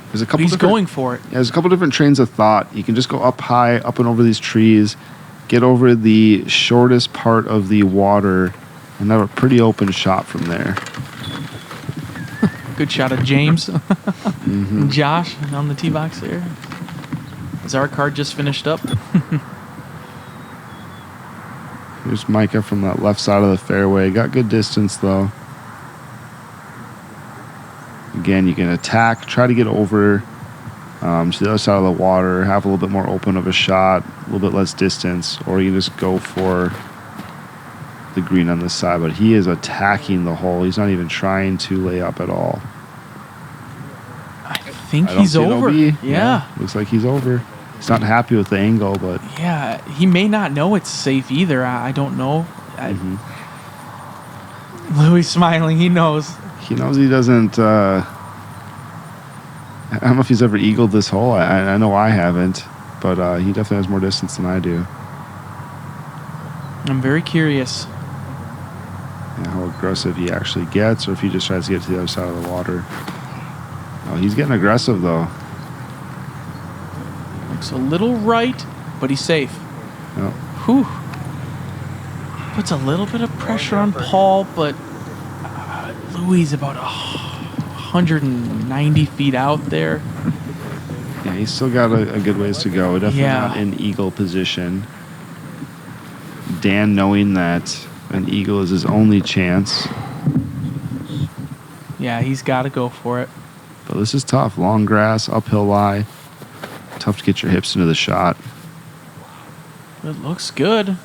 There's a couple. He's going for it. Yeah, there's a couple different trains of thought. You can just go up high, up and over these trees, get over the shortest part of the water, and have a pretty open shot from there. Good shot of James. And Josh on the tee box there. Is our card just finished up? Here's Micah from that left side of the fairway. Got good distance, though. Again, you can attack, try to get over to the other side of the water, have a little bit more open of a shot, a little bit less distance, or you can just go for the green on this side. But he is attacking the hole. He's not even trying to lay up at all. I think I don't he's see an over. OB. Yeah. Looks like he's over. He's not happy with the angle, but... Yeah, he may not know it's safe either. I don't know. Louis smiling. He knows. He knows he doesn't... I don't know if he's ever eagled this hole. I know I haven't, but he definitely has more distance than I do. I'm very curious. Yeah, how aggressive he actually gets, or if he just tries to get to the other side of the water. Oh, he's getting aggressive, though. Looks a little right, but he's safe. Yep. Whew. Puts a little bit of pressure on Paul, but Louis about 190 feet out there. Yeah, he's still got a good ways to go. Definitely Yeah. not in eagle position. Dan knowing that an eagle is his only chance. Yeah, he's got to go for it. But this is tough. Long grass, uphill lie. Tough to get your hips into the shot. It looks good. A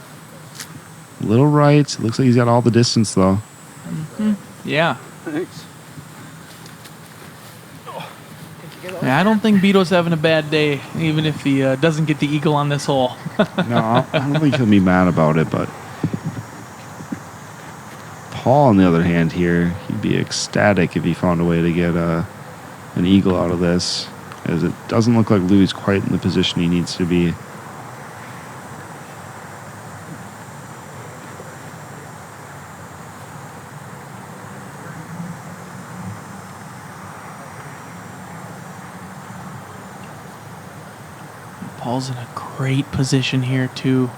little right. Looks like he's got all the distance, though. Yeah. Thanks. Yeah, I don't think Beto's having a bad day, even if he doesn't get the eagle on this hole. No, I don't think he'll be mad about it, but Paul, on the other hand, here, he'd be ecstatic if he found a way to get an eagle out of this, as it doesn't look like Louis quite in the position he needs to be. Paul's in a great position here, too.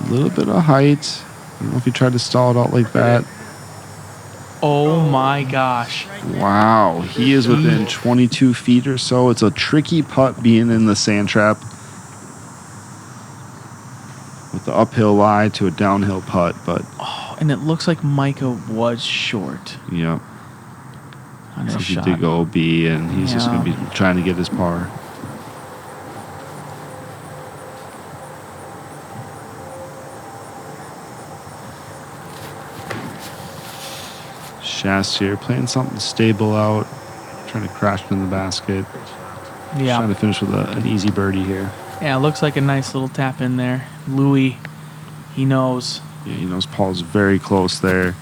A little bit of height. I don't know if he tried to stall it out like that. Oh, my gosh. Wow, he is within 22 feet or so. It's a tricky putt being in the sand trap. with the uphill lie to a downhill putt, but Oh, and it looks like Micah was short yeah, on so his he shot. did go OB, and he's just going to be trying to get his par. Shasta here playing something stable out, trying to crash it in the basket. Yeah. Trying to finish with an easy birdie here. Yeah, it looks like a nice little tap in there. Louis, he knows. Yeah, he knows Paul's very close there.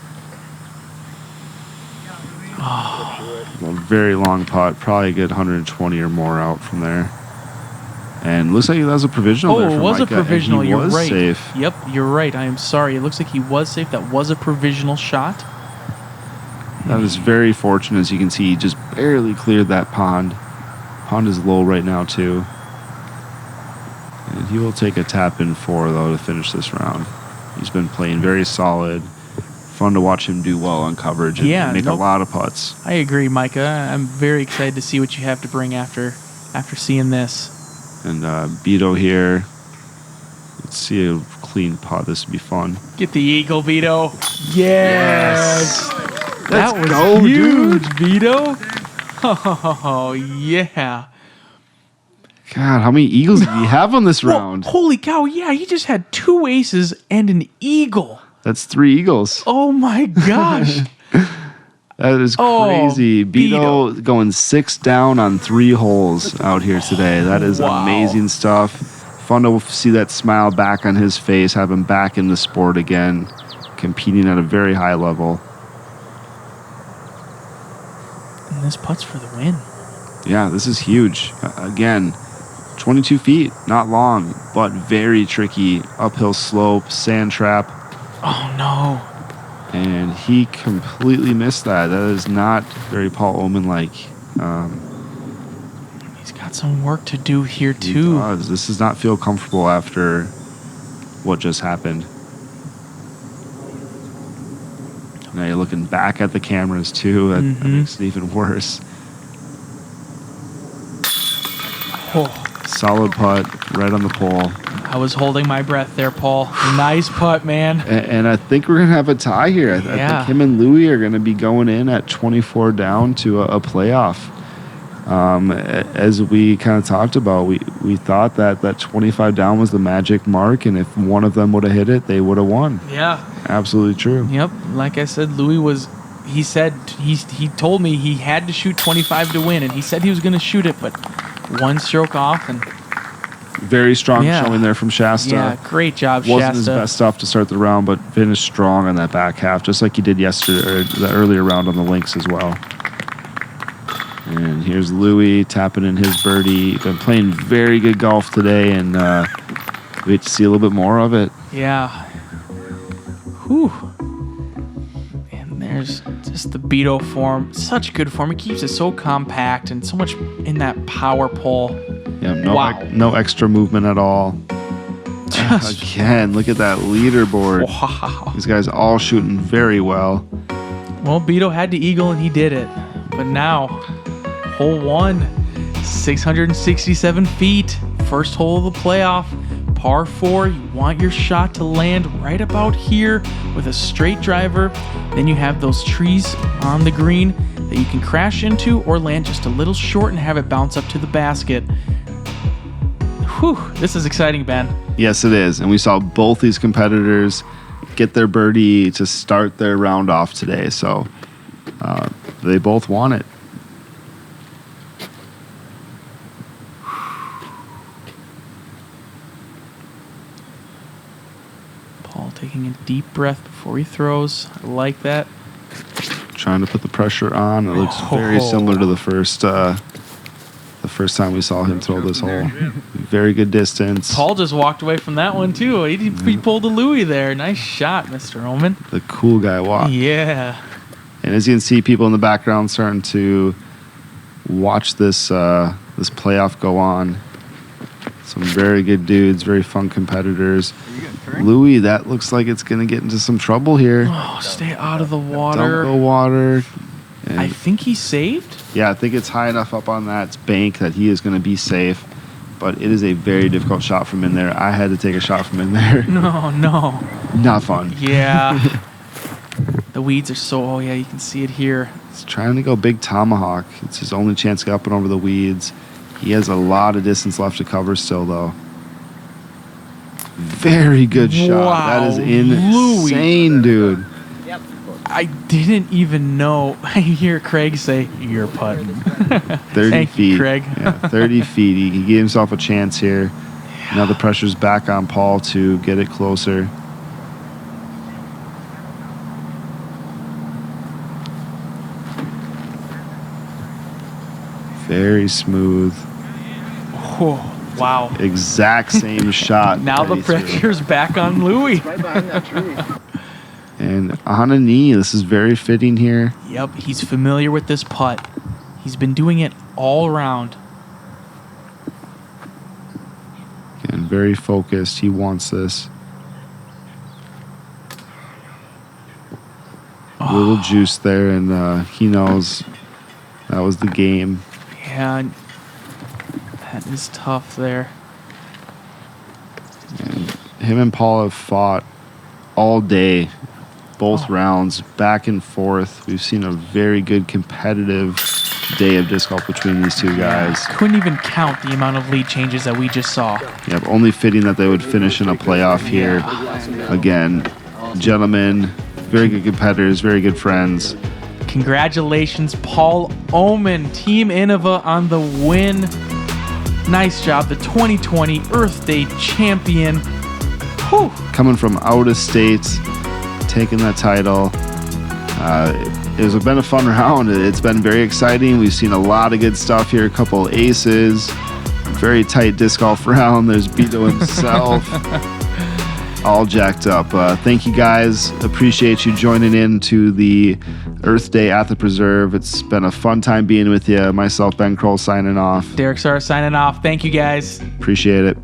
A very long putt, probably a good 120 or more out from there. And looks like that was a provisional there Oh, for it was Micah, a provisional. and he You're was right. safe. Yep, you're right. I am sorry. It looks like he was safe. That was a provisional shot. That is very fortunate. As you can see, he just barely cleared that pond. Pond is low right now, too. And he will take a tap in 4, though, to finish this round. He's been playing very solid. Fun to watch him do well on coverage and make a lot of putts. I agree, Micah. I'm very excited to see what you have to bring after seeing this. And Beto here. Let's see a clean putt. This would be fun. Get the eagle, Beto. Yes. That was go, huge, dude. Beto. Oh, yeah. God, how many eagles did he have on this round? Whoa, holy cow, yeah, he just had 2 aces and an eagle. That's 3 eagles. Oh, my gosh. That is crazy. Beto going 6 down on 3 holes out here today. That is amazing stuff. Fun to see that smile back on his face, have him back in the sport again, competing at a very high level. And this putt's for the win. Yeah, this is huge. Again, 22 feet, not long, but very tricky. Uphill slope, sand trap. Oh, no. And he completely missed that. That is not very Paul Oman-like. He's got some work to do here, too. This does not feel comfortable after what just happened. Now you're looking back at the cameras, too. That makes it even worse. Oh. Solid putt, right on the pole. I was holding my breath there, Paul. Nice putt, man. And I think we're going to have a tie here. I think him and Louis are going to be going in at 24 down to a playoff. As we kind of talked about, we thought that 25 down was the magic mark, and if one of them would have hit it, they would have won. Yeah. Absolutely true. Yep. Like I said, Louis was... He said... He told me he had to shoot 25 to win, and he said he was going to shoot it, but one stroke off, and... Very strong showing there from Shasta. Yeah, great job, Shasta. Wasn't his best stuff to start the round, but finished strong on that back half, just like he did yesterday, or the earlier round on the links as well. And here's Louis tapping in his birdie. Been playing very good golf today, and we get to see a little bit more of it. Yeah. Whew. And there's just the Beto form. Such good form. He keeps it so compact and so much in that power pull. Yeah, no extra movement at all. Again, look at that leaderboard. Wow. These guys all shooting very well. Well, Beto had the eagle and he did it. But now, hole 1, 667 feet. First hole of the playoff. Par 4. You want your shot to land right about here with a straight driver. Then you have those trees on the green that you can crash into or land just a little short and have it bounce up to the basket. Whew, this is exciting, Ben. Yes, it is. And we saw both these competitors get their birdie to start their round off today. So they both won it. Paul taking a deep breath before he throws. I like that. Trying to put the pressure on. It looks very similar to the first time we saw him throw this hole. Very good distance. Paul just walked away from that one, too. He pulled a Louis there. Nice shot, Mr. Oman. The cool guy walk. Yeah. And as you can see, people in the background starting to watch this playoff go on. Some very good dudes, very fun competitors. Louis, that looks like it's going to get into some trouble here. Oh, stay out of the water. Don't go water. And I think he's saved. yeah, I think it's high enough up on that bank that he is going to be safe. but it is a very difficult shot from in there. I had to take a shot from in there. No. Not fun. Yeah. The weeds are so, oh yeah, you can see it here. He's trying to go big tomahawk. It's his only chance to get up and over the weeds. He has a lot of distance left to cover still, though. Very good shot. Wow, That is insane, dude. I didn't even know. I hear Kraig say, "You're putting." 30 Thank feet. you, Kraig. Yeah, 30 feet. He gave himself a chance here. Now the pressure's back on Paul to get it closer. Very smooth. Oh, wow. Exact same shot. Now the pressure's back on Louie. Right behind that tree. And on a knee. This is very fitting here. Yep, he's familiar with this putt. He's been doing it all around. And very focused. He wants this. A little juice there, and he knows that was the game. Yeah, that is tough there. And him and Paul have fought all day, both rounds, back and forth. We've seen a very good competitive day of disc golf between these two guys. Couldn't even count the amount of lead changes that we just saw. Yep, only fitting that they would finish in a playoff here. Again, gentlemen, very good competitors, very good friends. Congratulations, Paul Oman, Team Innova on the win. Nice job, the 2020 Earth Day champion. Whew. Coming from out of state, taking that title. It's been a fun round. It's been very exciting. We've seen a lot of good stuff here. A couple aces. Very tight disc golf round. There's Beto himself. All jacked up. Thank you guys. Appreciate you joining in to the Earth Day at the Preserve. It's been a fun time being with you. Myself, Ben Kroll, signing off. Derek Sahr signing off. Thank you guys. Appreciate it.